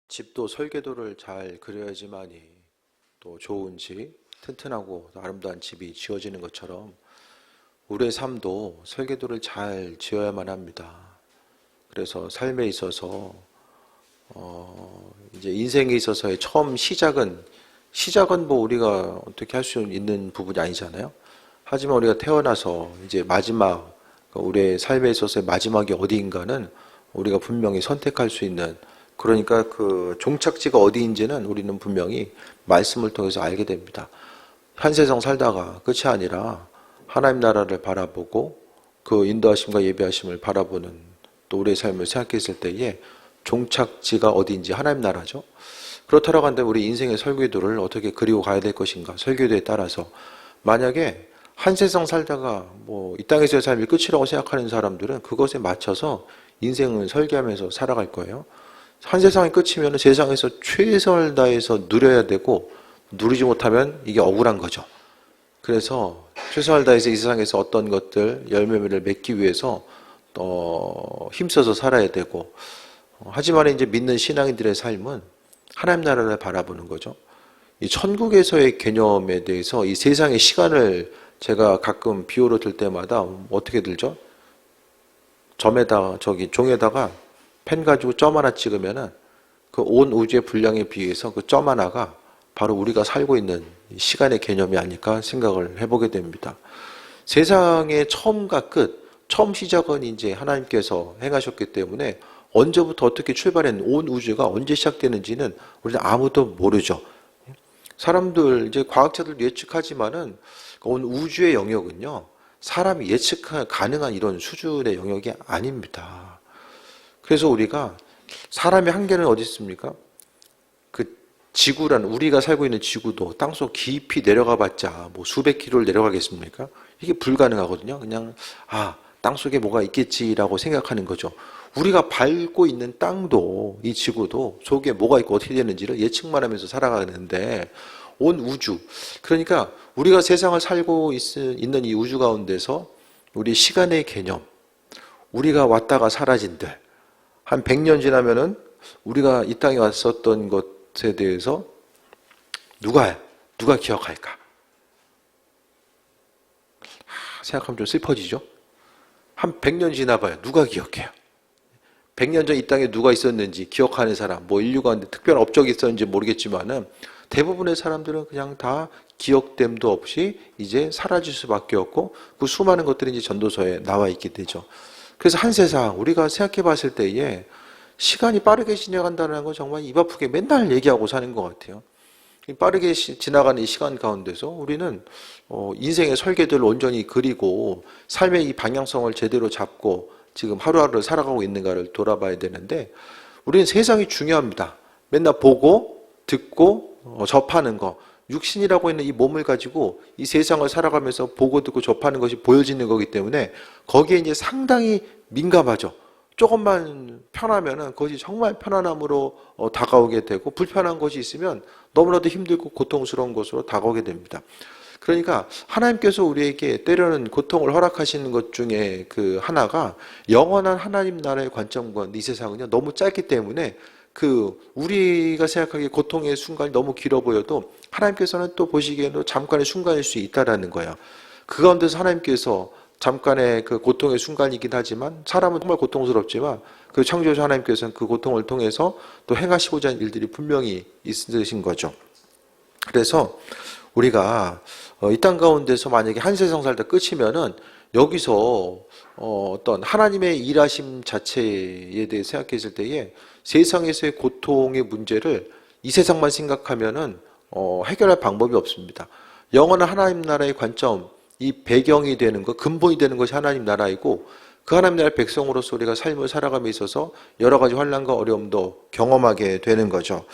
집도 설계도를 잘 그려야지만이 또 좋은 집, 튼튼하고 아름다운 집이 지어지는 것처럼 우리의 삶도 설계도를 잘 지어야만 합니다. 그래서 삶에 있어서 이제 인생에 있어서의 처음 시작은 뭐 우리가 어떻게 할 수 있는 부분이 아니잖아요. 하지만 우리가 태어나서 이제 마지막 우리의 삶에 있어서의 마지막이 어디인가는 우리가 분명히 선택할 수 있는, 그러니까 그 종착지가 어디인지는 우리는 분명히 말씀을 통해서 알게 됩니다. 한 세상 살다가 끝이 아니라 하나님 나라를 바라보고 그 인도하심과 예배하심을 바라보는 또 우리의 삶을 생각했을 때에 종착지가 어디인지 하나님 나라죠. 그렇다고 한데 우리 인생의 설계도를 어떻게 그리고 가야 될 것인가, 설계도에 따라서 만약에 한 세상 살다가 뭐 이 땅에서의 삶이 끝이라고 생각하는 사람들은 그것에 맞춰서 인생을 설계하면서 살아갈 거예요. 한 세상이 끝이면 세상에서 최선을 다해서 누려야 되고, 누리지 못하면 이게 억울한 거죠. 그래서 최선을 다해서 이 세상에서 어떤 것들 열매를 맺기 위해서 힘써서 살아야 되고, 하지만 이제 믿는 신앙인들의 삶은 하나님 나라를 바라보는 거죠. 이 천국에서의 개념에 대해서 이 세상의 시간을 제가 가끔 비유로 들 때마다 어떻게 들죠? 종에다가 펜 가지고 점 하나 찍으면은 그 온 우주의 분량에 비해서 그 점 하나가 바로 우리가 살고 있는 시간의 개념이 아닐까 생각을 해보게 됩니다. 세상의 처음과 끝, 처음 시작은 이제 하나님께서 행하셨기 때문에 언제부터 어떻게 출발한 온 우주가 언제 시작되는지는 우리는 아무도 모르죠. 사람들, 이제 과학자들도 예측하지만은 온 우주의 영역은요, 사람이 예측 가능한 이런 수준의 영역이 아닙니다. 그래서 우리가 사람의 한계는 어디 있습니까? 그 지구란, 우리가 살고 있는 지구도 땅속 깊이 내려가 봤자 뭐 수백 킬로를 내려가겠습니까? 이게 불가능하거든요. 그냥 땅속에 뭐가 있겠지라고 생각하는 거죠. 우리가 밟고 있는 땅도, 이 지구도 속에 뭐가 있고 어떻게 되는지를 예측만 하면서 살아가는데 온 우주, 그러니까 우리가 세상을 살고 있는 이 우주 가운데서 우리 시간의 개념, 우리가 왔다가 사라진들, 한 100년 지나면은 우리가 이 땅에 왔었던 것에 대해서 누가 기억할까? 생각하면 좀 슬퍼지죠? 한 100년 지나봐요. 누가 기억해요? 100년 전 이 땅에 누가 있었는지 기억하는 사람, 뭐 인류가 특별한 업적이 있었는지 모르겠지만은 대부분의 사람들은 그냥 다 기억됨도 없이 이제 사라질 수밖에 없고, 그 수많은 것들이 이제 전도서에 나와 있게 되죠. 그래서 한 세상 우리가 생각해 봤을 때에 시간이 빠르게 지나간다는 건 정말 입 아프게 맨날 얘기하고 사는 것 같아요. 빠르게 지나가는 이 시간 가운데서 우리는 인생의 설계도를 온전히 그리고 삶의 이 방향성을 제대로 잡고 지금 하루하루를 살아가고 있는가를 돌아봐야 되는데, 우리는 세상이 중요합니다. 맨날 보고 듣고 접하는 거, 육신이라고 있는 이 몸을 가지고 이 세상을 살아가면서 보고 듣고 접하는 것이 보여지는 거기 때문에 거기에 이제 상당히 민감하죠. 조금만 편하면은 그것이 정말 편안함으로 다가오게 되고, 불편한 것이 있으면 너무나도 힘들고 고통스러운 것으로 다가오게 됩니다. 그러니까 하나님께서 우리에게 때로는 고통을 허락하시는 것 중에 그 하나가, 영원한 하나님 나라의 관점과 이 세상은요 너무 짧기 때문에 우리가 생각하기에 고통의 순간이 너무 길어 보여도 하나님께서는 또 보시기에는 잠깐의 순간일 수 있다라는 거예요. 그 가운데서 하나님께서 잠깐의 그 고통의 순간이긴 하지만, 사람은 정말 고통스럽지만 그 창조주 하나님께서는 그 고통을 통해서 또 행하시고자 하는 일들이 분명히 있으신 거죠. 그래서 우리가 이 땅 가운데서 만약에 한 세상 살다 끝이면은 여기서 어떤 하나님의 일하심 자체에 대해 생각했을 때에 세상에서의 고통의 문제를 이 세상만 생각하면은 해결할 방법이 없습니다. 영원한 하나님 나라의 관점, 이 배경이 되는 것, 근본이 되는 것이 하나님 나라이고, 그 하나님 나라의 백성으로서 우리가 삶을 살아감에 있어서 여러 가지 환난과 어려움도 경험하게 되는 거죠.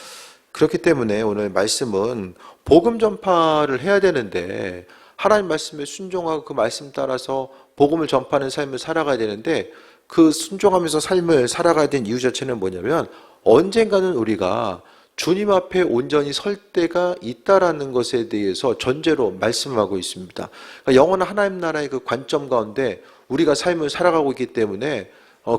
그렇기 때문에 오늘 말씀은 복음 전파를 해야 되는데, 하나님 말씀에 순종하고 그 말씀 따라서 복음을 전파하는 삶을 살아가야 되는데, 그 순종하면서 삶을 살아가야 되는 이유 자체는 뭐냐면, 언젠가는 우리가 주님 앞에 온전히 설 때가 있다라는 것에 대해서 전제로 말씀하고 있습니다. 그러니까 영원한 하나님 나라의 그 관점 가운데 우리가 삶을 살아가고 있기 때문에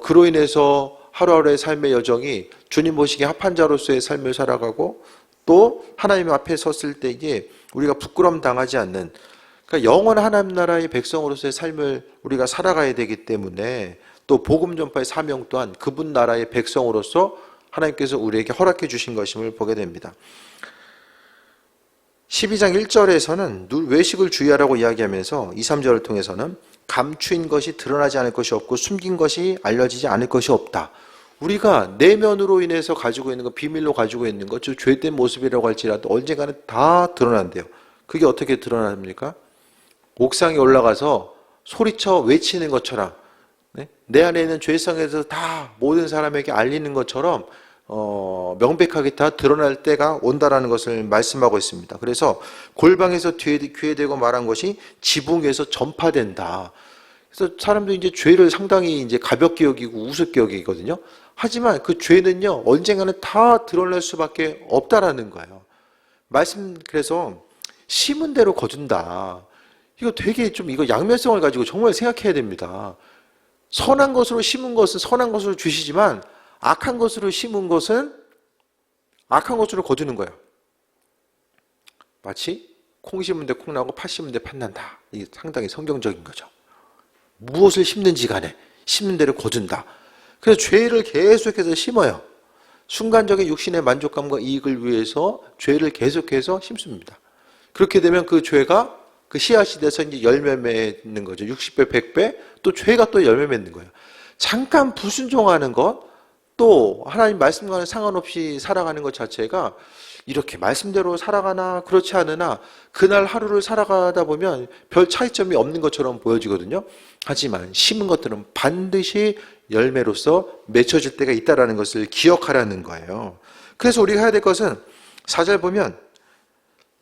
그로 인해서 하루하루의 삶의 여정이 주님 보시기에 합한 자로서의 삶을 살아가고 또 하나님 앞에 섰을 때에 우리가 부끄럼 당하지 않는, 그러니까 영원한 하나님 나라의 백성으로서의 삶을 우리가 살아가야 되기 때문에 또 복음 전파의 사명 또한 그분 나라의 백성으로서 하나님께서 우리에게 허락해 주신 것임을 보게 됩니다. 12장 1절에서는 외식을 주의하라고 이야기하면서 2, 3절을 통해서는 감추인 것이 드러나지 않을 것이 없고 숨긴 것이 알려지지 않을 것이 없다. 우리가 내면으로 인해서 가지고 있는 것, 비밀로 가지고 있는 것, 즉 죄된 모습이라고 할지라도 언젠가는 다 드러난대요. 그게 어떻게 드러납니까? 옥상에 올라가서 소리쳐 외치는 것처럼, 내 안에 있는 죄성에서 다 모든 사람에게 알리는 것처럼 명백하게 다 드러날 때가 온다라는 것을 말씀하고 있습니다. 그래서 골방에서 귀에 대고 말한 것이 지붕에서 전파된다. 그래서 사람들이 이제 죄를 상당히 이제 가볍게 여기고 우습게 여기거든요. 하지만 그 죄는요, 언젠가는 다 드러날 수밖에 없다라는 거예요. 그래서 심은 대로 거둔다. 이거 되게 좀 이거 양면성을 가지고 정말 생각해야 됩니다. 선한 것으로 심은 것은 선한 것으로 주시지만 악한 것으로 심은 것은 악한 것으로 거두는 거예요. 마치 콩 심은 데 콩 나고 팥 심은 데 팥 난다. 이게 상당히 성경적인 거죠. 무엇을 심는지 간에 심는 대로 거둔다. 그래서 죄를 계속해서 심어요. 순간적인 육신의 만족감과 이익을 위해서 죄를 계속해서 심습니다. 그렇게 되면 그 죄가 그 씨앗이 돼서 이제 열매 맺는 거죠. 60배, 100배, 또 죄가 또 열매 맺는 거예요. 잠깐 불순종하는 것, 또 하나님 말씀과는 상관없이 살아가는 것 자체가 이렇게 말씀대로 살아가나 그렇지 않으나 그날 하루를 살아가다 보면 별 차이점이 없는 것처럼 보여지거든요. 하지만 심은 것들은 반드시 열매로서 맺혀질 때가 있다는 것을 기억하라는 거예요. 그래서 우리가 해야 될 것은 4절 보면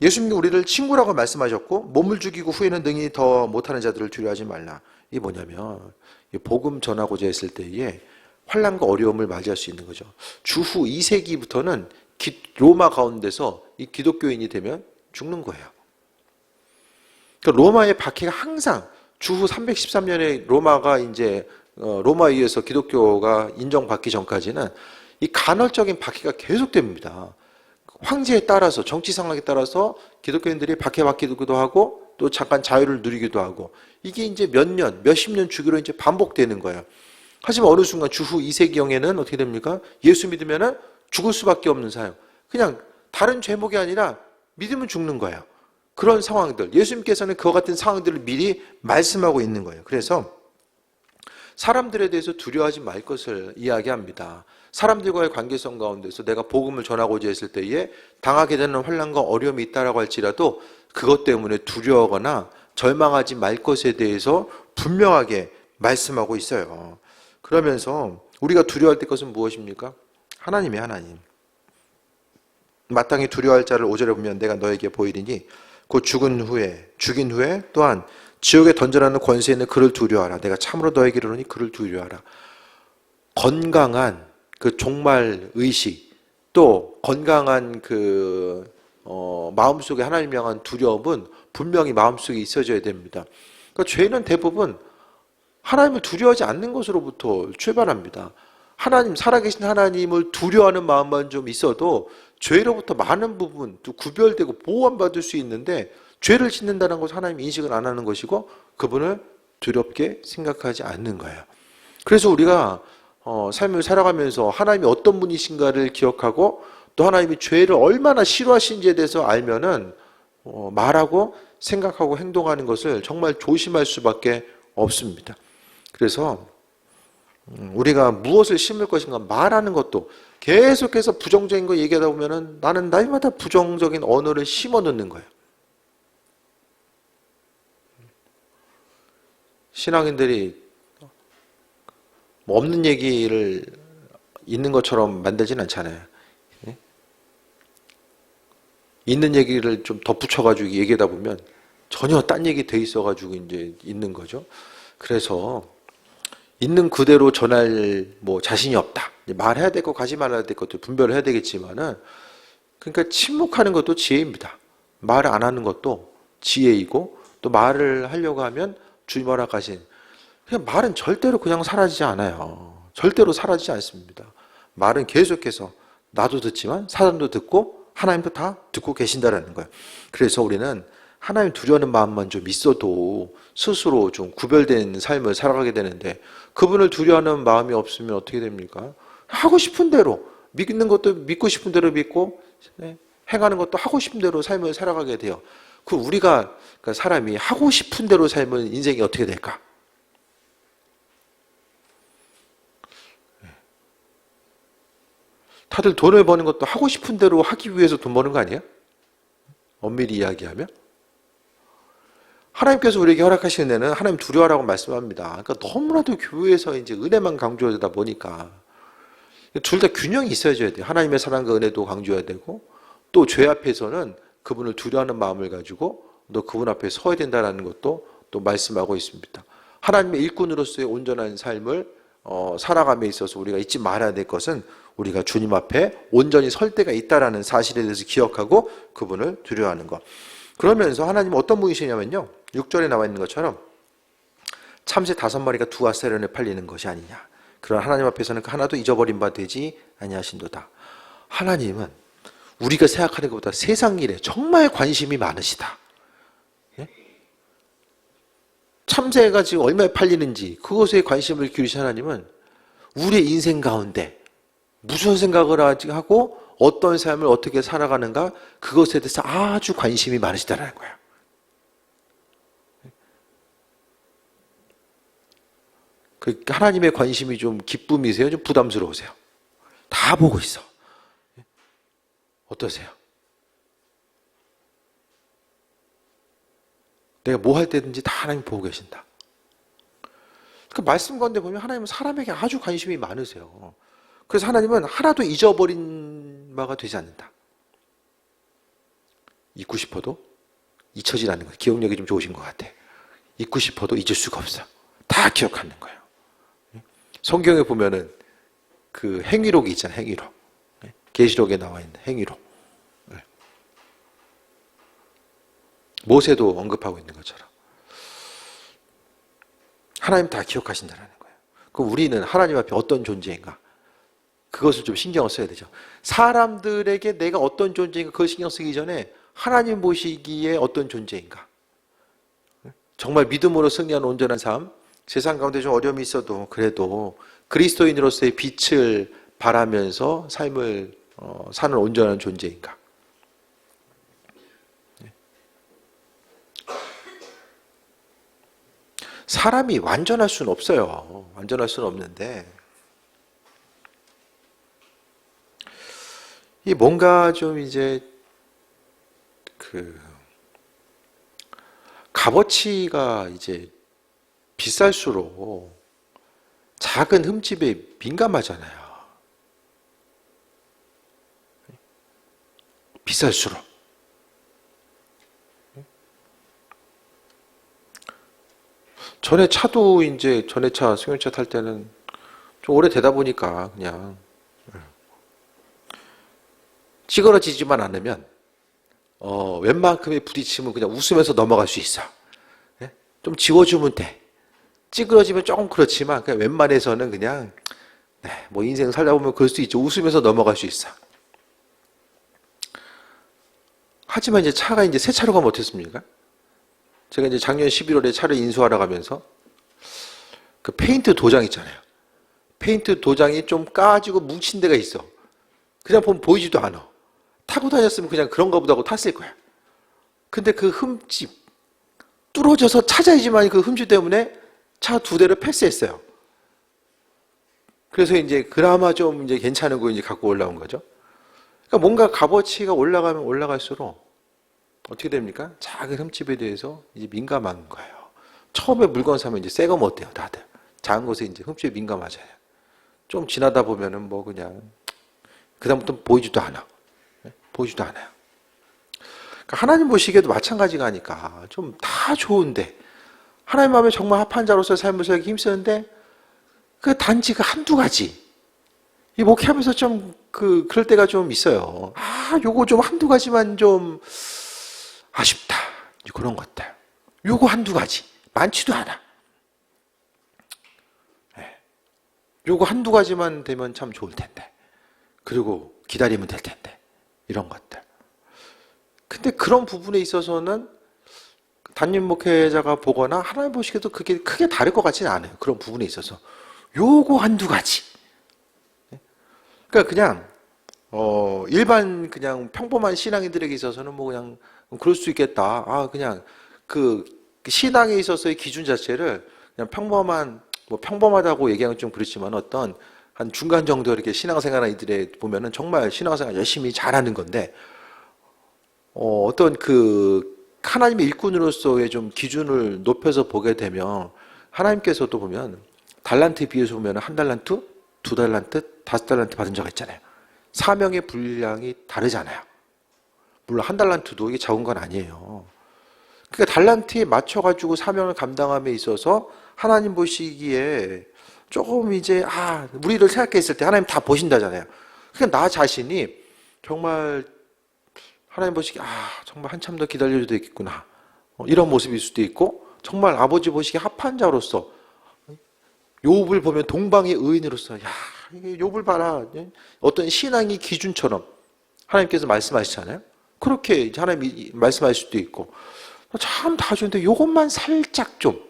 예수님이 우리를 친구라고 말씀하셨고 몸을 죽이고 후에는 능히 더 못하는 자들을 두려워하지 말라. 이게 뭐냐면 복음 전하고자 했을 때에 환난과 어려움을 맞이할 수 있는 거죠. 주후 2세기부터는 로마 가운데서 이 기독교인이 되면 죽는 거예요. 그러니까 로마의 박해가 항상 주후 313년에 로마가 이제 로마에 의해서 기독교가 인정받기 전까지는 이 간헐적인 박해가 계속됩니다. 황제에 따라서 정치 상황에 따라서 기독교인들이 박해받기도 하고 또 잠깐 자유를 누리기도 하고 이게 이제 몇 년, 몇십 년 주기로 이제 반복되는 거예요. 하지만 어느 순간 주후 2세기경에는 어떻게 됩니까? 예수 믿으면은 죽을 수밖에 없는 사역. 그냥 다른 죄목이 아니라 믿으면 죽는 거예요. 그런 상황들. 예수님께서는 그와 같은 상황들을 미리 말씀하고 있는 거예요. 그래서 사람들에 대해서 두려워하지 말 것을 이야기합니다. 사람들과의 관계성 가운데서 내가 복음을 전하고자 했을 때에 당하게 되는 환난과 어려움이 있다라고 할지라도 그것 때문에 두려워하거나 절망하지 말 것에 대해서 분명하게 말씀하고 있어요. 그러면서 우리가 두려워할 때 것은 무엇입니까? 하나님이 하나님. 마땅히 두려워할 자를 5절에 보면 내가 너에게 보이리니 곧 죽인 후에 또한 지옥에 던져라는 권세 있는 그를 두려워하라. 내가 참으로 너에게 이르노니 그를 두려워하라. 건강한 그 종말 의식 또 건강한 그 마음속에 하나님 향한 두려움은 분명히 마음속에 있어져야 됩니다. 그러니까 죄는 대부분 하나님을 두려워하지 않는 것으로부터 출발합니다. 하나님, 살아계신 하나님을 두려워하는 마음만 좀 있어도 죄로부터 많은 부분 또 구별되고 보호받을 수 있는데 죄를 짓는다는 것을 하나님이 인식을 안 하는 것이고 그분을 두렵게 생각하지 않는 거예요. 그래서 우리가 삶을 살아가면서 하나님이 어떤 분이신가를 기억하고 또 하나님이 죄를 얼마나 싫어하시는지에 대해서 알면은 말하고 생각하고 행동하는 것을 정말 조심할 수밖에 없습니다. 그래서 우리가 무엇을 심을 것인가 말하는 것도 계속해서 부정적인 거 얘기하다 보면은 나는 날마다 부정적인 언어를 심어 넣는 거예요. 신앙인들이 뭐 없는 얘기를 있는 것처럼 만들진 않잖아요. 있는 얘기를 좀 덧붙여가지고 얘기하다 보면 전혀 딴 얘기 돼 있어가지고 이제 있는 거죠. 그래서 있는 그대로 전할 뭐 자신이 없다. 말해야 될 것, 가지 말아야 될 것도 분별을 해야 되겠지만은 그러니까 침묵하는 것도 지혜입니다. 말을 안 하는 것도 지혜이고 또 말을 하려고 하면 주님 허락하신 그냥 말은 절대로 그냥 사라지지 않아요. 절대로 사라지지 않습니다. 말은 계속해서 나도 듣지만 사람도 듣고 하나님도 다 듣고 계신다라는 거예요. 그래서 우리는 하나님 두려워하는 마음만 좀 있어도 스스로 좀 구별된 삶을 살아가게 되는데, 그분을 두려워하는 마음이 없으면 어떻게 됩니까? 하고 싶은 대로, 믿는 것도 믿고 싶은 대로 믿고, 행하는 것도 하고 싶은 대로 삶을 살아가게 돼요. 우리가, 그러니까 사람이 하고 싶은 대로 살면 인생이 어떻게 될까? 다들 돈을 버는 것도 하고 싶은 대로 하기 위해서 돈 버는 거 아니에요? 엄밀히 이야기하면. 하나님께서 우리에게 허락하시는 데는 하나님 두려워하라고 말씀합니다. 그러니까 너무나도 교회에서 이제 은혜만 강조하다 보니까 둘 다 균형이 있어야 돼요. 하나님의 사랑과 은혜도 강조해야 되고, 또 죄 앞에서는 그분을 두려워하는 마음을 가지고 너 그분 앞에 서야 된다는 것도 또 말씀하고 있습니다. 하나님의 일꾼으로서의 온전한 삶을 살아감에 있어서 우리가 잊지 말아야 될 것은, 우리가 주님 앞에 온전히 설 때가 있다는 사실에 대해서 기억하고 그분을 두려워하는 것. 그러면서 하나님은 어떤 분이시냐면요, 6절에 나와 있는 것처럼 참새 5마리가 두 아세론에 팔리는 것이 아니냐. 그러나 하나님 앞에서는 그 하나도 잊어버린 바 되지 아니하신도다. 하나님은 우리가 생각하는 것보다 세상 일에 정말 관심이 많으시다. 예? 참새가 지금 얼마에 팔리는지 그것에 관심을 기울이신 하나님은 우리의 인생 가운데 무슨 생각을 하고 어떤 삶을 어떻게 살아가는가, 그것에 대해서 아주 관심이 많으시다는 거예요. 하나님의 관심이 좀 기쁨이세요? 좀 부담스러우세요? 다 보고 있어. 어떠세요? 내가 뭐 할 때든지 다 하나님 보고 계신다. 그 말씀 가운데 보면 하나님은 사람에게 아주 관심이 많으세요. 그래서 하나님은 하나도 잊어버린 바가 되지 않는다. 잊고 싶어도 잊혀지지 않는 거예요. 기억력이 좀 좋으신 것 같아. 잊고 싶어도 잊을 수가 없어. 다 기억하는 거예요. 성경에 보면은 그 행위록이 있잖아요. 행위록. 계시록에 나와 있는 행위록. 모세도 언급하고 있는 것처럼 하나님 다 기억하신다는 거예요. 그럼 우리는 하나님 앞에 어떤 존재인가? 그것을 좀 신경을 써야 되죠. 사람들에게 내가 어떤 존재인가 그걸 신경 쓰기 전에 하나님 보시기에 어떤 존재인가? 정말 믿음으로 승리하는 온전한 삶, 세상 가운데 좀 어려움이 있어도 그래도 그리스도인으로서의 빛을 발하면서 삶을 사는 온전한 존재인가? 사람이 완전할 수는 없어요. 완전할 수는 없는데, 이 뭔가 좀 이제 값어치가 이제 비쌀수록 작은 흠집에 민감하잖아요. 비쌀수록. 전에 차도 이제 전에 차 승용차 탈 때는 좀 오래되다 보니까 그냥 찌그러지지만 않으면 웬만큼의 부딪힘은 그냥 웃으면서 넘어갈 수 있어. 좀 지워주면 돼. 찌그러지면 조금 그렇지만 그냥 웬만해서는 그냥 뭐 인생 살다 보면 그럴 수 있죠. 웃으면서 넘어갈 수 있어. 하지만 이제 차가 이제 새 차로 가면 어떻습니까? 제가 이제 작년 11월에 차를 인수하러 가면서 그 페인트 도장 있잖아요. 페인트 도장이 좀 까지고 뭉친 데가 있어. 그냥 보면 보이지도 않아. 타고 다녔으면 그냥 그런가 보다 하고 탔을 거야. 근데 그 흠집, 뚫어져서 찾아야지만 그 흠집 때문에 차 2대를 패스했어요. 그래서 이제 그나마 좀 이제 괜찮은 거 이제 갖고 올라온 거죠. 그러니까 뭔가 값어치가 올라가면 올라갈수록 어떻게 됩니까? 작은 흠집에 대해서 이제 민감한 거예요. 처음에 물건 사면 이제 새 거면 어때요, 다들? 작은 것에 이제 흠집에 민감하잖아요. 좀 지나다 보면은 뭐 그냥 그다음부터 보이지도 않아. 보이지도 않아요. 그러니까 하나님 보시기에도 마찬가지가 아니까 좀 다 좋은데 하나님 마음에 정말 합한 자로서 삶을 살기 힘쓰는데 그 단지가 한두 가지. 이 목회하면서 좀 그럴 때가 좀 있어요. 요거 좀 한두 가지만 좀 아쉽다. 그런 것들. 요거 한두 가지. 많지도 않아. 요거 한두 가지만 되면 참 좋을 텐데. 그리고 기다리면 될 텐데. 이런 것들. 근데 그런 부분에 있어서는 담임 목회자가 보거나 하나님 보시기에도 그게 크게 다를 것 같지는 않아요. 그런 부분에 있어서. 요거 한두 가지. 그러니까 그냥 일반 그냥 평범한 신앙인들에게 있어서는 뭐 그냥 그럴 수 있겠다. 아 그냥 그 신앙에 있어서의 기준 자체를 그냥 평범한 뭐 평범하다고 얘기하면 좀 그렇지만 어떤 한 중간 정도 이렇게 신앙생활 이들에 보면은 정말 신앙생활 열심히 잘하는 건데 어떤 그 하나님의 일꾼으로서의 좀 기준을 높여서 보게 되면 하나님께서도 보면 달란트에 비해서 보면 한 달란트, 두 달란트, 다섯 달란트 받은 자가 있잖아요. 사명의 분량이 다르잖아요. 물론 한 달란트도 이게 적은 건 아니에요. 그러니까 달란트에 맞춰가지고 사명을 감당함에 있어서 하나님 보시기에 조금 이제 우리를 생각했을 때 하나님 다 보신다잖아요. 그러니까 나 자신이 정말 하나님 보시기에 정말 한참 더 기다려도 되겠구나. 이런 모습일 수도 있고 정말 아버지 보시기에 합한 자로서 욥을 보면 동방의 의인으로서 이게 욥을 봐라. 어떤 신앙의 기준처럼 하나님께서 말씀하시잖아요. 그렇게 하나님이 말씀하실 수도 있고 참 다 좋은데 이것만 살짝 좀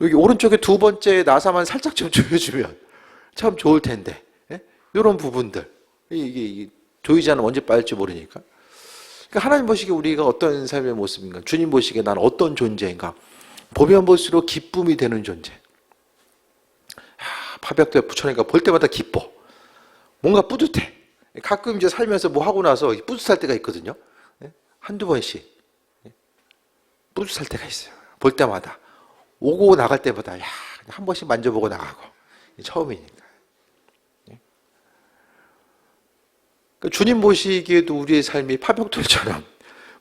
여기 오른쪽에 두 번째 나사만 살짝 좀 조여주면 참 좋을 텐데 이런 부분들 이게 조이지 않으면 언제 빠질지 모르니까 그러니까 하나님 보시기에 우리가 어떤 삶의 모습인가 주님 보시기에 난 어떤 존재인가 보면 볼수록 기쁨이 되는 존재 파벽도에 붙여놓으니까 볼 때마다 기뻐 뭔가 뿌듯해 가끔 이제 살면서 뭐 하고 나서 뿌듯할 때가 있거든요 한두 번씩 뿌듯할 때가 있어요 볼 때마다 오고 나갈 때마다 한 번씩 만져보고 나가고 처음이니까 그러니까 주님 보시기에도 우리의 삶이 파벽돌처럼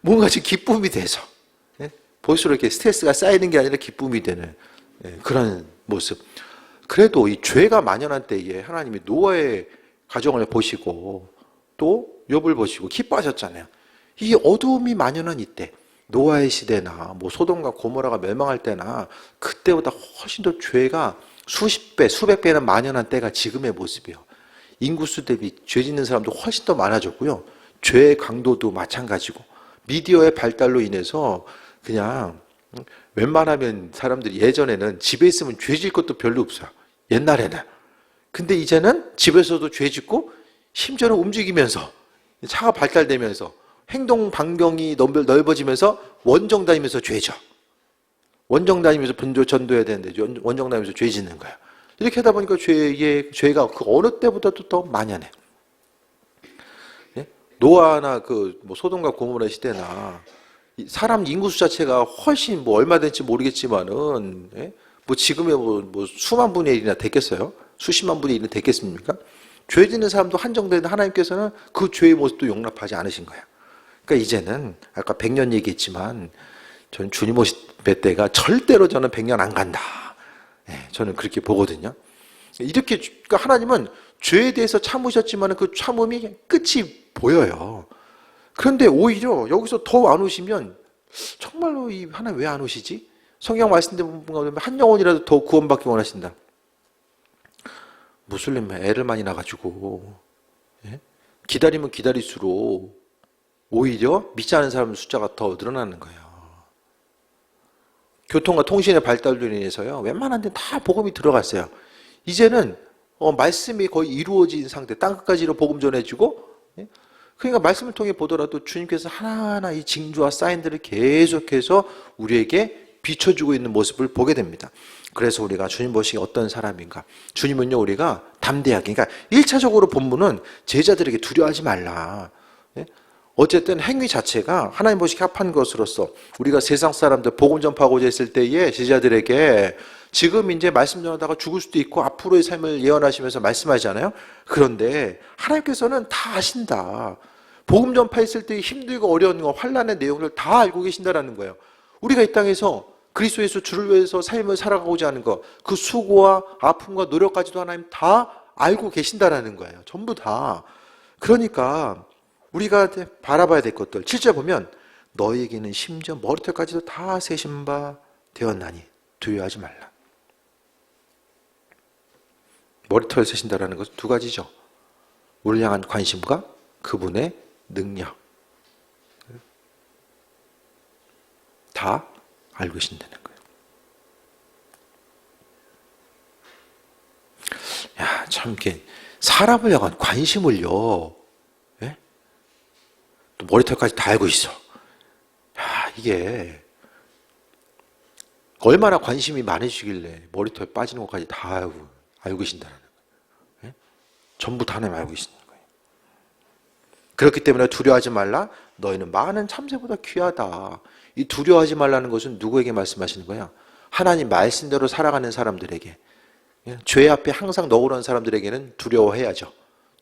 뭔가 지금 기쁨이 돼서 볼수록 이렇게 스트레스가 쌓이는 게 아니라 기쁨이 되는 그런 모습 그래도 이 죄가 만연한 때에 하나님이 노아의 가정을 보시고 또 욥을 보시고 기뻐하셨잖아요 이 어두움이 만연한 이때 노아의 시대나 뭐 소돔과 고모라가 멸망할 때나 그때보다 훨씬 더 죄가 수십 배, 수백 배는 만연한 때가 지금의 모습이에요. 인구수 대비 죄 짓는 사람도 훨씬 더 많아졌고요. 죄의 강도도 마찬가지고 미디어의 발달로 인해서 그냥 웬만하면 사람들이 예전에는 집에 있으면 죄 질 것도 별로 없어요. 옛날에는. 근데 이제는 집에서도 죄 짓고 심지어는 움직이면서 차가 발달되면서 행동 반경이 넓어지면서 원정 다니면서 죄죠. 원정 다니면서 분조 전도해야 되는데 원정 다니면서 죄 짓는 거야. 이렇게 하다 보니까 죄가 그 어느 때보다도 더 만연해. 노아나 그 뭐 소돔과 고모라 시대나 사람 인구수 자체가 훨씬 뭐 얼마 될지 모르겠지만은 뭐 지금의 뭐 수만 분의 1이나 됐겠어요? 수십만 분의 1은 됐겠습니까? 죄 짓는 사람도 한정되는 하나님께서는 그 죄의 모습도 용납하지 않으신 거예요. 그러니까 이제는 아까 100년 얘기했지만 저는 주님 오실 때가 절대로 저는 100년 안 간다. 저는 그렇게 보거든요. 이렇게 그러니까 하나님은 죄에 대해서 참으셨지만 그 참음이 끝이 보여요. 그런데 오히려 여기서 더 안 오시면 정말로 이 하나님 왜 안 오시지? 성경 말씀대 보면 한 영혼이라도 더 구원받기 원하신다. 무슬림 애를 많이 낳아가지고 기다리면 기다릴수록 오히려 믿지 않은 사람 숫자가 더 늘어나는 거예요. 교통과 통신의 발달로 인해서요. 웬만한 데는 다 복음이 들어갔어요. 이제는 말씀이 거의 이루어진 상태, 땅끝까지로 복음 전해지고 그러니까 말씀을 통해 보더라도 주님께서 하나하나 이 징조와 사인들을 계속해서 우리에게 비춰주고 있는 모습을 보게 됩니다. 그래서 우리가 주님 보시기에 어떤 사람인가? 주님은요, 우리가 담대하게. 그러니까 1차적으로 본문은 제자들에게 두려워하지 말라. 어쨌든 행위 자체가 하나님 보시기에 합한 것으로서 우리가 세상 사람들 복음 전파하고자 했을 때에 제자들에게 지금 이제 말씀 전하다가 죽을 수도 있고 앞으로의 삶을 예언하시면서 말씀하잖아요. 그런데 하나님께서는 다 아신다. 복음 전파했을 때 힘들고 어려운 거, 환난의 내용을 다 알고 계신다라는 거예요. 우리가 이 땅에서 그리스도에서 주를 위해서 삶을 살아가고자 하는 것, 그 수고와 아픔과 노력까지도 하나님 다 알고 계신다라는 거예요. 전부 다. 그러니까 우리가 바라봐야 될 것들 7절 보면 너에게는 심지어 머리털까지도 다 세신 바 되었나니 두려워하지 말라. 머리털 세신다라는 것은 두 가지죠. 우리를 향한 관심과 그분의 능력. 다 알고 계신다는 거예요. 야, 참, 이게 사람을 향한 관심을요, 예? 또 머리털까지 다 알고 있어. 야, 이게 얼마나 관심이 많으시길래 머리털 빠지는 것까지 다 알고 계신다는 거예요. 예? 전부 다 하나님 알고 계시는 거예요. 그렇기 때문에 두려워하지 말라. 너희는 많은 참새보다 귀하다. 이 두려워하지 말라는 것은 누구에게 말씀하시는 거야? 하나님 말씀대로 살아가는 사람들에게. 죄 앞에 항상 너그러운 사람들에게는 두려워해야죠.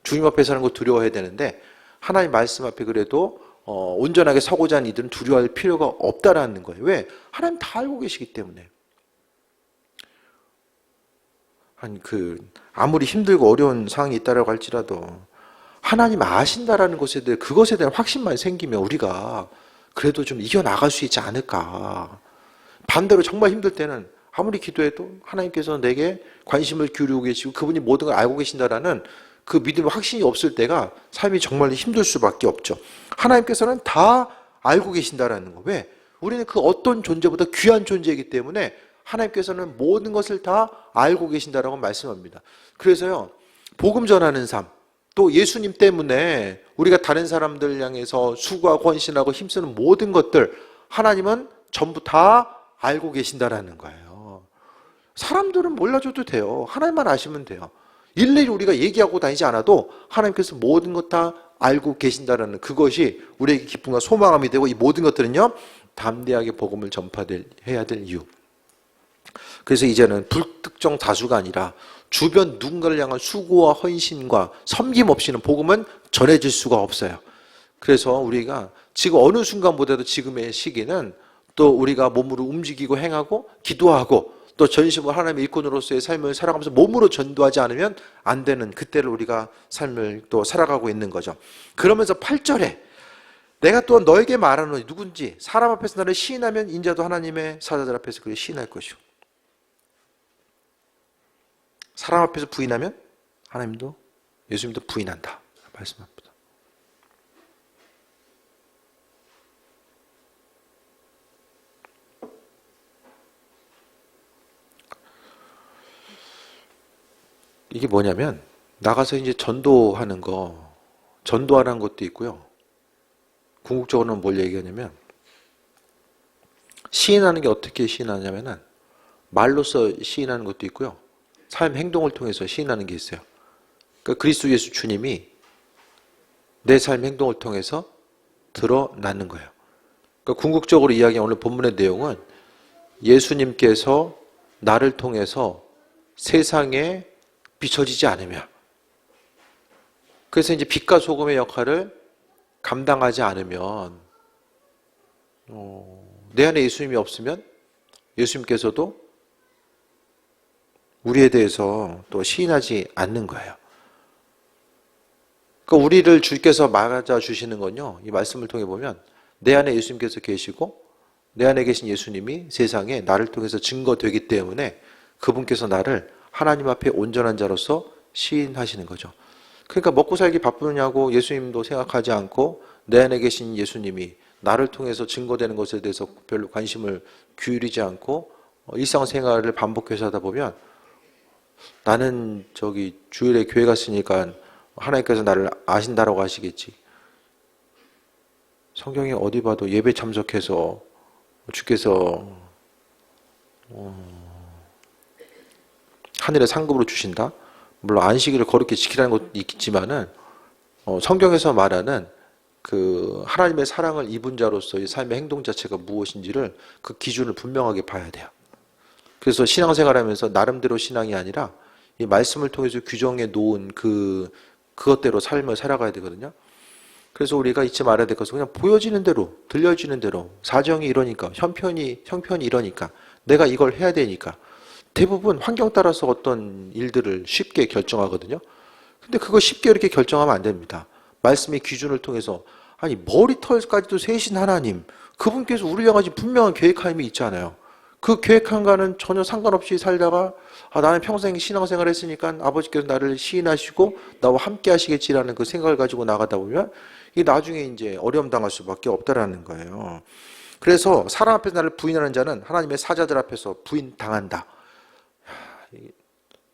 주님 앞에 사는 거 두려워해야 되는데 하나님 말씀 앞에 그래도 온전하게 서고자 하는 이들은 두려워할 필요가 없다라는 거예요. 왜? 하나님 다 알고 계시기 때문에. 아무리 힘들고 어려운 상황이 있다라고 할지라도 하나님 아신다라는 그것에 대한 확신만 생기면 우리가 그래도 좀 이겨나갈 수 있지 않을까. 반대로 정말 힘들 때는 아무리 기도해도 하나님께서 내게 관심을 기울이고 계시고 그분이 모든 걸 알고 계신다라는 그 믿음의 확신이 없을 때가 삶이 정말 힘들 수밖에 없죠. 하나님께서는 다 알고 계신다라는 거. 왜? 우리는 그 어떤 존재보다 귀한 존재이기 때문에 하나님께서는 모든 것을 다 알고 계신다라고 말씀합니다. 그래서요, 복음 전하는 삶, 또 예수님 때문에 우리가 다른 사람들 향해서 수고하고 헌신하고 힘쓰는 모든 것들 하나님은 전부 다 알고 계신다라는 거예요. 사람들은 몰라줘도 돼요. 하나님만 아시면 돼요. 일일이 우리가 얘기하고 다니지 않아도 하나님께서 모든 것 다 알고 계신다라는 그것이 우리에게 기쁨과 소망감이 되고 이 모든 것들은요 담대하게 복음을 전파해야 될 이유. 그래서 이제는 불특정 다수가 아니라 주변 누군가를 향한 수고와 헌신과 섬김 없이는 복음은 전해질 수가 없어요. 그래서 우리가 지금 어느 순간보다도 지금의 시기는 또 우리가 몸으로 움직이고 행하고 기도하고 또 전심으로 하나님의 일꾼으로서의 삶을 살아가면서 몸으로 전도하지 않으면 안 되는 그때를 우리가 삶을 또 살아가고 있는 거죠. 그러면서 8절에 내가 또 너에게 말하노니 누군지 사람 앞에서 나를 시인하면 인자도 하나님의 사자들 앞에서 그를 시인할 것이요. 사람 앞에서 부인하면 하나님도 예수님도 부인한다 말씀합니다. 이게 뭐냐면 나가서 이제 전도하는 것도 있고요. 궁극적으로는 뭘 얘기하냐면 시인하는 게 어떻게 시인하냐면은 말로써 시인하는 것도 있고요. 삶 행동을 통해서 시인하는 게 있어요. 그러니까 그리스도 예수 주님이 내 삶 행동을 통해서 드러나는 거예요. 그러니까 궁극적으로 이야기한 오늘 본문의 내용은 예수님께서 나를 통해서 세상에 비춰지지 않으며 그래서 이제 빛과 소금의 역할을 감당하지 않으면 내 안에 예수님이 없으면 예수님께서도 우리에 대해서 또 시인하지 않는 거예요. 그러니까 우리를 주께서 맞아 주시는 건요. 이 말씀을 통해 보면 내 안에 예수님께서 계시고 내 안에 계신 예수님이 세상에 나를 통해서 증거되기 때문에 그분께서 나를 하나님 앞에 온전한 자로서 시인하시는 거죠. 그러니까 먹고 살기 바쁘냐고 예수님도 생각하지 않고 내 안에 계신 예수님이 나를 통해서 증거되는 것에 대해서 별로 관심을 기울이지 않고 일상생활을 반복해서 하다 보면 나는 주일에 교회 갔으니까 하나님께서 나를 아신다라고 하시겠지. 성경에 어디 봐도 예배 참석해서 주께서 하늘에 상급으로 주신다. 물론 안식일을 거룩히 지키라는 것도 있지만은 성경에서 말하는 그 하나님의 사랑을 입은 자로서의 삶의 행동 자체가 무엇인지를 그 기준을 분명하게 봐야 돼요. 그래서 신앙생활하면서 나름대로 신앙이 아니라 이 말씀을 통해서 규정해 놓은 그것대로 삶을 살아가야 되거든요. 그래서 우리가 잊지 말아야 될 것은 그냥 보여지는 대로, 들려지는 대로 사정이 이러니까, 형편이 이러니까 내가 이걸 해야 되니까 대부분 환경 따라서 어떤 일들을 쉽게 결정하거든요. 근데 그거 쉽게 이렇게 결정하면 안 됩니다. 말씀의 기준을 통해서 아니 머리털까지도 세신 하나님 그분께서 우리 향하신 분명한 계획하심이 있잖아요. 그 계획한 거는 전혀 상관없이 살다가 나는 평생 신앙생활 했으니까 아버지께서 나를 시인하시고 나와 함께 하시겠지라는 그 생각을 가지고 나가다 보면 이게 나중에 이제 어려움 당할 수밖에 없다라는 거예요. 그래서 사람 앞에서 나를 부인하는 자는 하나님의 사자들 앞에서 부인당한다.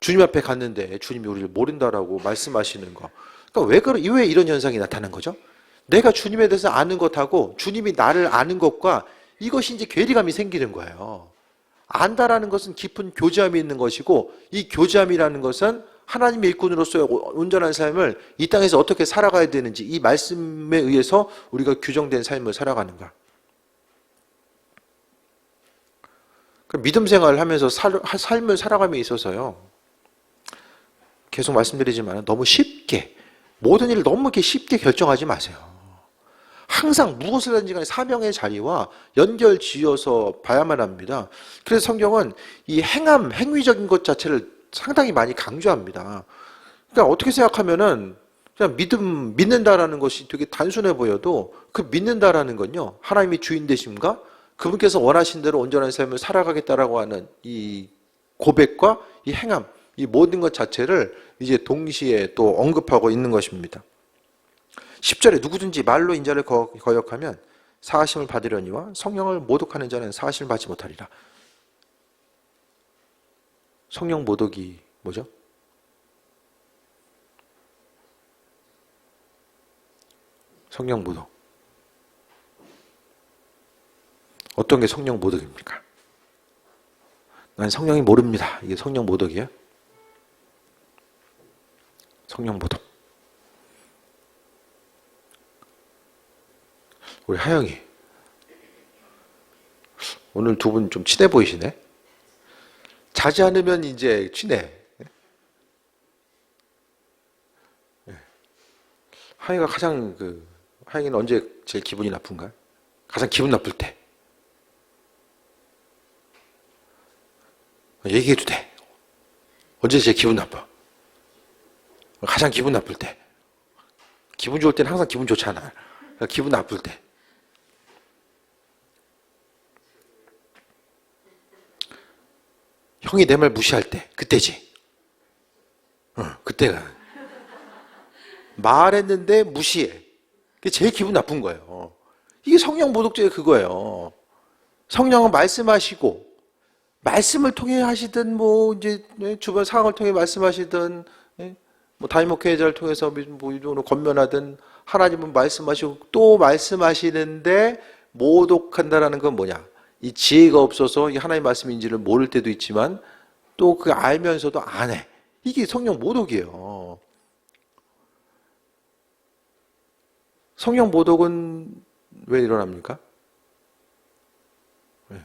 주님 앞에 갔는데 주님이 우리를 모른다라고 말씀하시는 거. 그러니까 왜 이런 현상이 나타난 거죠? 내가 주님에 대해서 아는 것하고 주님이 나를 아는 것과 이것이 이제 괴리감이 생기는 거예요. 안다라는 것은 깊은 교제함이 있는 것이고 이 교제함이라는 것은 하나님의 일꾼으로서의 온전한 삶을 이 땅에서 어떻게 살아가야 되는지 이 말씀에 의해서 우리가 규정된 삶을 살아가는 거야. 믿음 생활을 하면서 삶을 살아감에 있어서요. 계속 말씀드리지만 너무 쉽게 모든 일을 너무 이렇게 쉽게 결정하지 마세요. 항상 무엇을 하든지 간에 사명의 자리와 연결 지어서 봐야만 합니다. 그래서 성경은 이 행위적인 것 자체를 상당히 많이 강조합니다. 그러니까 어떻게 생각하면은 그냥 믿는다라는 것이 되게 단순해 보여도 그 믿는다라는 건요. 하나님이 주인 되심과 그분께서 원하신 대로 온전한 삶을 살아가겠다라고 하는 이 고백과 이 행함, 이 모든 것 자체를 이제 동시에 또 언급하고 있는 것입니다. 10절에 누구든지 말로 인자를 거역하면 사하심을 받으려니와 성령을 모독하는 자는 사하심을 받지 못하리라. 성령 모독이 뭐죠? 성령 모독. 어떤 게 성령 모독입니까? 난 성령이 모릅니다. 이게 성령 모독이에요? 성령 모독. 우리 하영이 오늘 두 분 좀 친해 보이시네. 자지 않으면 이제 친해. 하영이가 하영이는 언제 제일 기분이 나쁜가요? 가장 기분 나쁠 때. 얘기해도 돼. 언제 제일 기분 나빠? 가장 기분 나쁠 때. 기분 좋을 때는 항상 기분 좋잖아. 기분 나쁠 때. 형이 내 말 무시할 때, 그때지. 그때가. 말했는데 무시해. 그게 제일 기분 나쁜 거예요. 이게 성령 모독죄의 그거예요. 성령은 말씀하시고, 말씀을 통해 하시든, 이제, 주변 상황을 통해 말씀하시든, 담임 목회자를 통해서 권면하든, 하나님은 말씀하시고, 또 말씀하시는데, 모독한다라는 건 뭐냐? 이 지혜가 없어서 이 하나님의 말씀인지를 모를 때도 있지만 또 그 알면서도 안 해. 이게 성령 모독이에요. 성령 모독은 왜 일어납니까? 네.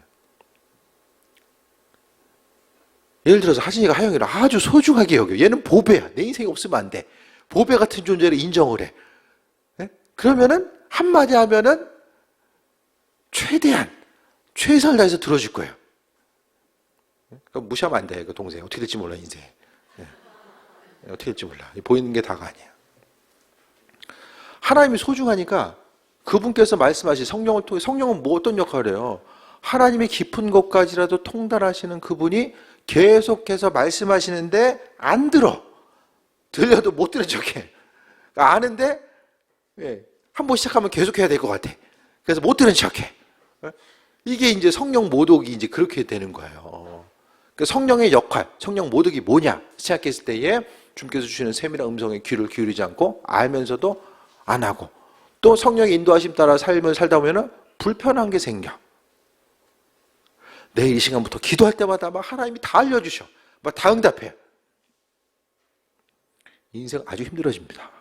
예를 들어서 하진이가 하영이를 아주 소중하게 여겨. 얘는 보배야. 내 인생에 없으면 안 돼. 보배 같은 존재를 인정을 해. 네? 그러면은 한마디 하면은 최대한 최선을 다해서 들어줄 거예요. 무시하면 안 돼, 그 동생. 어떻게 될지 몰라, 인생. 어떻게 될지 몰라. 보이는 게 다가 아니야. 하나님이 소중하니까 그분께서 말씀하신 성령을 통해, 성령은 어떤 역할을 해요? 하나님의 깊은 것까지라도 통달하시는 그분이 계속해서 말씀하시는데 안 들어. 들려도 못 들은 척해. 아는데, 한 번 시작하면 계속해야 될 것 같아. 그래서 못 들은 척해. 이게 이제 성령 모독이 이제 그렇게 되는 거예요. 그러니까 성령의 역할, 성령 모독이 뭐냐 생각했을 때에 주님께서 주시는 세밀한 음성에 귀를 기울이지 않고 알면서도 안 하고 또 성령의 인도하심 따라 삶을 살다 보면 불편한 게 생겨. 내일 이 시간부터 기도할 때마다 막 하나님이 다 알려주셔. 막 다 응답해요. 인생 아주 힘들어집니다.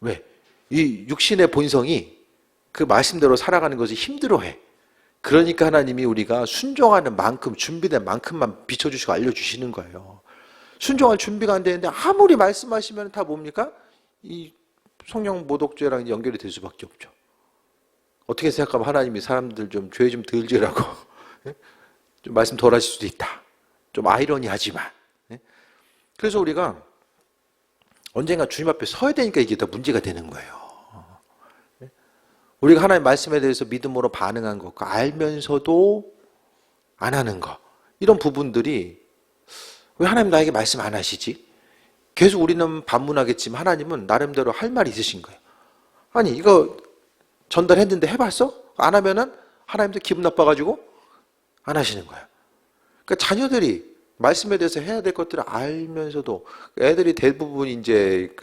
왜? 이 육신의 본성이 그 말씀대로 살아가는 것을 힘들어해. 그러니까 하나님이 우리가 순종하는 만큼, 준비된 만큼만 비춰주시고 알려주시는 거예요. 순종할 준비가 안 되는데 아무리 말씀하시면 다 뭡니까? 이 성령 모독죄랑 연결이 될 수밖에 없죠. 어떻게 생각하면 하나님이 사람들 좀 죄 좀 덜 지으라고 좀 말씀 덜 하실 수도 있다. 좀 아이러니하지만. 그래서 우리가 언젠가 주님 앞에 서야 되니까 이게 더 문제가 되는 거예요. 우리가 하나님 말씀에 대해서 믿음으로 반응한 것과 알면서도 안 하는 것, 이런 부분들이 왜 하나님 나에게 말씀 안 하시지? 계속 우리는 반문하겠지만 하나님은 나름대로 할 말이 있으신 거예요. 아니 이거 전달했는데 해봤어? 안 하면은 하나님도 기분 나빠가지고 안 하시는 거예요. 그러니까 자녀들이 말씀에 대해서 해야 될 것들을 알면서도, 애들이 대부분 이제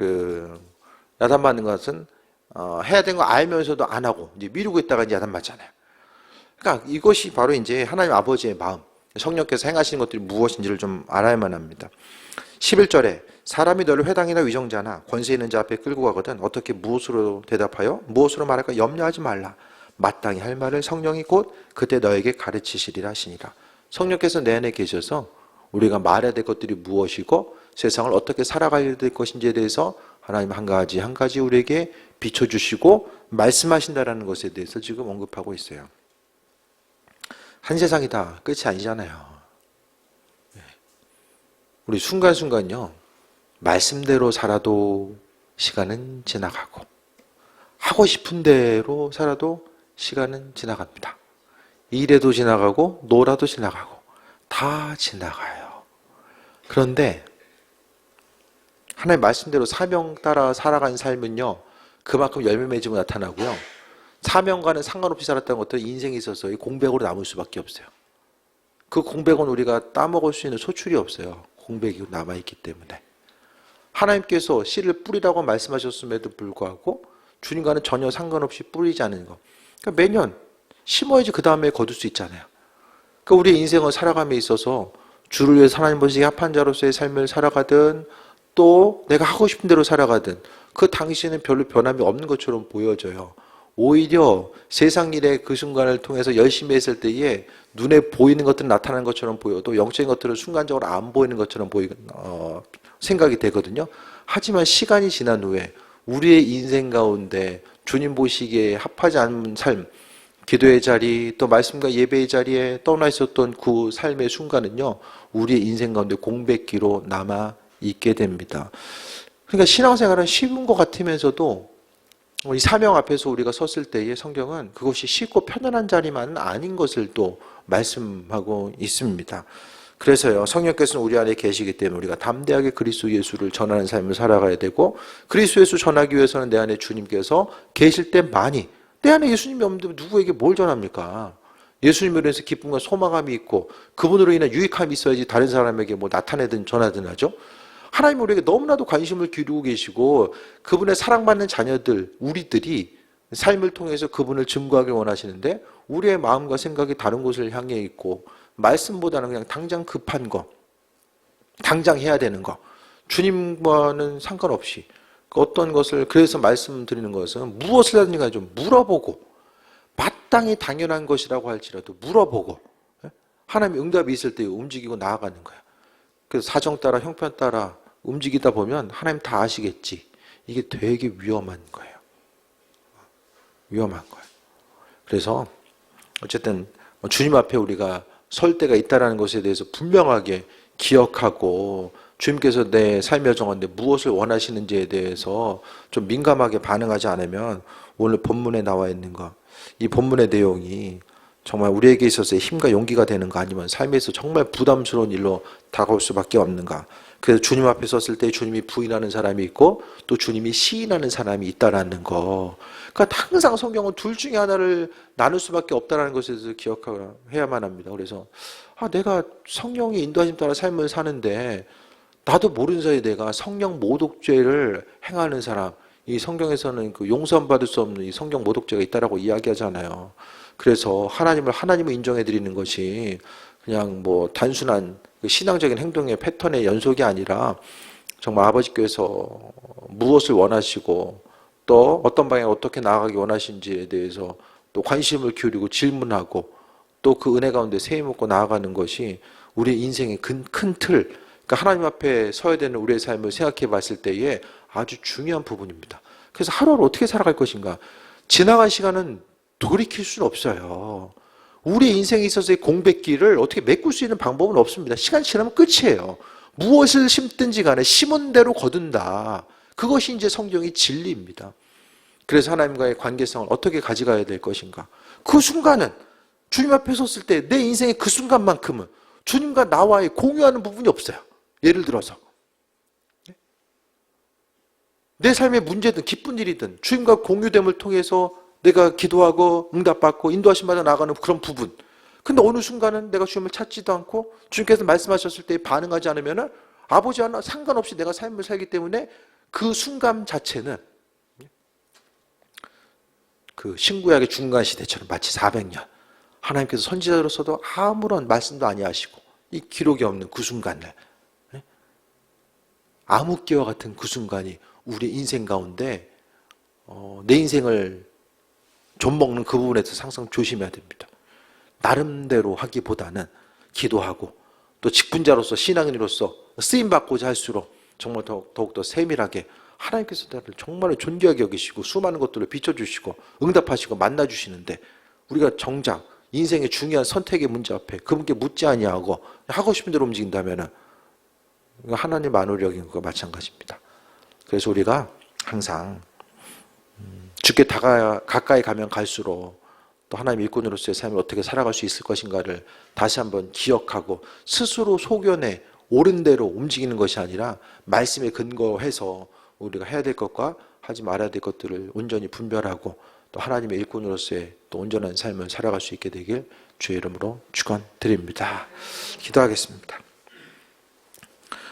야단 맞는 것은 해야 되는 거 알면서도 안 하고 이제 미루고 있다가 이제 야단 맞잖아요. 그러니까 이것이 바로 이제 하나님 아버지의 마음, 성령께서 행하시는 것들이 무엇인지를 좀 알아야만 합니다. 11절에 사람이 너를 회당이나 위정자나 권세 있는 자 앞에 끌고 가거든 어떻게 무엇으로 대답하여 무엇으로 말할까 염려하지 말라. 마땅히 할 말을 성령이 곧 그때 너에게 가르치시리라 하시니라. 성령께서 내 안에 계셔서 우리가 말해야 될 것들이 무엇이고 세상을 어떻게 살아가야 될 것인지에 대해서 하나님 한 가지 한 가지 우리에게 비춰주시고 말씀하신다라는 것에 대해서 지금 언급하고 있어요. 한 세상이 다 끝이 아니잖아요. 우리 순간순간요, 말씀대로 살아도 시간은 지나가고 하고 싶은 대로 살아도 시간은 지나갑니다. 일해도 지나가고 놀아도 지나가고 다 지나가요. 그런데 하나님 말씀대로 사명 따라 살아가는 삶은요, 그만큼 열매 맺으면 나타나고요, 사명과는 상관없이 살았다는 것들은 인생에 있어서 공백으로 남을 수밖에 없어요. 그 공백은 우리가 따먹을 수 있는 소출이 없어요. 공백이 남아있기 때문에. 하나님께서 씨를 뿌리라고 말씀하셨음에도 불구하고 주님과는 전혀 상관없이 뿌리지 않는 것. 그러니까 매년 심어야지 그 다음에 거둘 수 있잖아요. 그러니까 우리의 인생을 살아감에 있어서 주를 위해서 하나님 보시기에 합한 자로서의 삶을 살아가든 또 내가 하고 싶은 대로 살아가든 그 당시에는 별로 변함이 없는 것처럼 보여져요. 오히려 세상 일의 그 순간을 통해서 열심히 했을 때에 눈에 보이는 것들은 나타나는 것처럼 보여도 영적인 것들은 순간적으로 안 보이는 것처럼 생각이 되거든요. 하지만 시간이 지난 후에 우리의 인생 가운데 주님 보시기에 합하지 않은 삶, 기도의 자리, 또 말씀과 예배의 자리에 떠나 있었던 그 삶의 순간은요, 우리의 인생 가운데 공백기로 남아 있게 됩니다. 그러니까 신앙생활은 쉬운 것 같으면서도 이 사명 앞에서 우리가 섰을 때의 성경은 그것이 쉽고 편안한 자리만은 아닌 것을 또 말씀하고 있습니다. 그래서요, 성령께서는 우리 안에 계시기 때문에 우리가 담대하게 그리스도 예수를 전하는 삶을 살아가야 되고, 그리스도 예수 전하기 위해서는 내 안에 주님께서 계실 때만이, 내 안에 예수님이 없는데 누구에게 뭘 전합니까? 예수님으로 인해서 기쁨과 소망감이 있고 그분으로 인한 유익함이 있어야지 다른 사람에게 뭐 나타내든 전하든 하죠. 하나님 우리에게 너무나도 관심을 기울이고 계시고 그분의 사랑받는 자녀들, 우리들이 삶을 통해서 그분을 증거하길 원하시는데 우리의 마음과 생각이 다른 곳을 향해 있고 말씀보다는 그냥 당장 급한 거, 당장 해야 되는 거, 주님과는 상관없이 어떤 것을, 그래서 말씀드리는 것은 무엇을 하든가 좀 물어보고, 마땅히 당연한 것이라고 할지라도 물어보고 하나님의 응답이 있을 때 움직이고 나아가는 거예요. 그래서 사정 따라 형편 따라 움직이다 보면 하나님 다 아시겠지. 이게 되게 위험한 거예요. 위험한 거예요. 그래서 어쨌든 주님 앞에 우리가 설 때가 있다는 것에 대해서 분명하게 기억하고 주님께서 내 삶의 여정인데 무엇을 원하시는지에 대해서 좀 민감하게 반응하지 않으면 오늘 본문에 나와 있는 것, 이 본문의 내용이 정말 우리에게 있어서의 힘과 용기가 되는가 아니면 삶에서 정말 부담스러운 일로 다가올 수밖에 없는가. 그래서 주님 앞에 섰을 때 주님이 부인하는 사람이 있고 또 주님이 시인하는 사람이 있다라는 거. 그러니까 항상 성경은 둘 중에 하나를 나눌 수밖에 없다는 것에 대해서 기억해야만 합니다. 그래서 내가 성령의 인도하심 따라 삶을 사는데 나도 모르는 사이에 내가 성령 모독죄를 행하는 사람, 이 성경에서는 그 용서받을 수 없는 이 성경 모독죄가 있다라고 이야기하잖아요. 그래서 하나님을 인정해 드리는 것이 그냥 뭐 단순한 신앙적인 행동의 패턴의 연속이 아니라 정말 아버지께서 무엇을 원하시고 또 어떤 방향에 어떻게 나아가기 원하신지에 대해서 또 관심을 기울이고 질문하고 또 그 은혜 가운데 세임 먹고 나아가는 것이 우리 인생의 큰 틀, 그러니까 하나님 앞에 서야 되는 우리의 삶을 생각해 봤을 때에 아주 중요한 부분입니다. 그래서 하루를 어떻게 살아갈 것인가. 지나간 시간은 돌이킬 수는 없어요. 우리 인생에 있어서의 공백기를 어떻게 메꿀 수 있는 방법은 없습니다. 시간 지나면 끝이에요. 무엇을 심든지 간에 심은 대로 거둔다. 그것이 이제 성경의 진리입니다. 그래서 하나님과의 관계성을 어떻게 가져가야 될 것인가. 그 순간은 주님 앞에 섰을 때 내 인생의 그 순간만큼은 주님과 나와의 공유하는 부분이 없어요. 예를 들어서 내 삶의 문제든 기쁜 일이든 주님과 공유됨을 통해서 내가 기도하고 응답받고 인도하심 받아 나가는 그런 부분. 근데 어느 순간은 내가 주님을 찾지도 않고 주님께서 말씀하셨을 때 반응하지 않으면 아버지 하나 상관없이 내가 삶을 살기 때문에 그 순간 자체는 그 신구약의 중간 시대처럼 마치 400년 하나님께서 선지자로서도 아무런 말씀도 아니하시고 이 기록이 없는 그 순간을 암흑기와 같은 그 순간이 우리 인생 가운데 내 인생을 좀먹는 그 부분에 대해서 항상 조심해야 됩니다. 나름대로 하기보다는 기도하고 또 직분자로서 신앙인으로서 쓰임받고자 할수록 정말 더욱더 세밀하게 하나님께서 나를 정말 존귀하게 여기시고 수많은 것들을 비춰주시고 응답하시고 만나주시는데 우리가 정작 인생의 중요한 선택의 문제 앞에 그분께 묻지 아니하고 하고 싶은 대로 움직인다면 하나님 안 오려긴 것과 마찬가지입니다. 그래서 우리가 항상 주께 가까이 가면 갈수록 또 하나님 일꾼으로서의 삶을 어떻게 살아갈 수 있을 것인가를 다시 한번 기억하고 스스로 소견에 옳은 대로 움직이는 것이 아니라 말씀에 근거해서 우리가 해야 될 것과 하지 말아야 될 것들을 온전히 분별하고 또 하나님의 일꾼으로서의 또 온전한 삶을 살아갈 수 있게 되길 주의 이름으로 축원드립니다. 기도하겠습니다.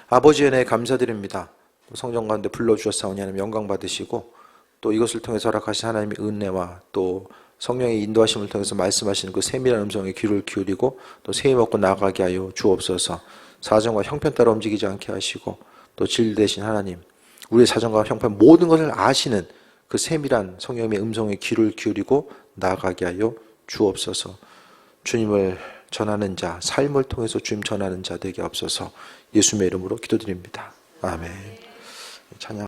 아버지의 은혜에 감사드립니다. 성령 가운데 불러주셨사오니 하나님 영광 받으시고 또 이것을 통해서 허락하신 하나님의 은혜와 또 성령의 인도하심을 통해서 말씀하시는 그 세밀한 음성에 귀를 기울이고 또 세임 얻고 나아가게 하여 주옵소서. 사정과 형편 따라 움직이지 않게 하시고 또 진리되신 하나님 우리의 사정과 형편 모든 것을 아시는 그 세밀한 성령의 음성에 귀를 기울이고 나아가게 하여 주옵소서. 주님을 전하는 자, 삶을 통해서 주님 전하는 자 되게 없어서 예수님의 이름으로 기도드립니다. 아멘. 찬양.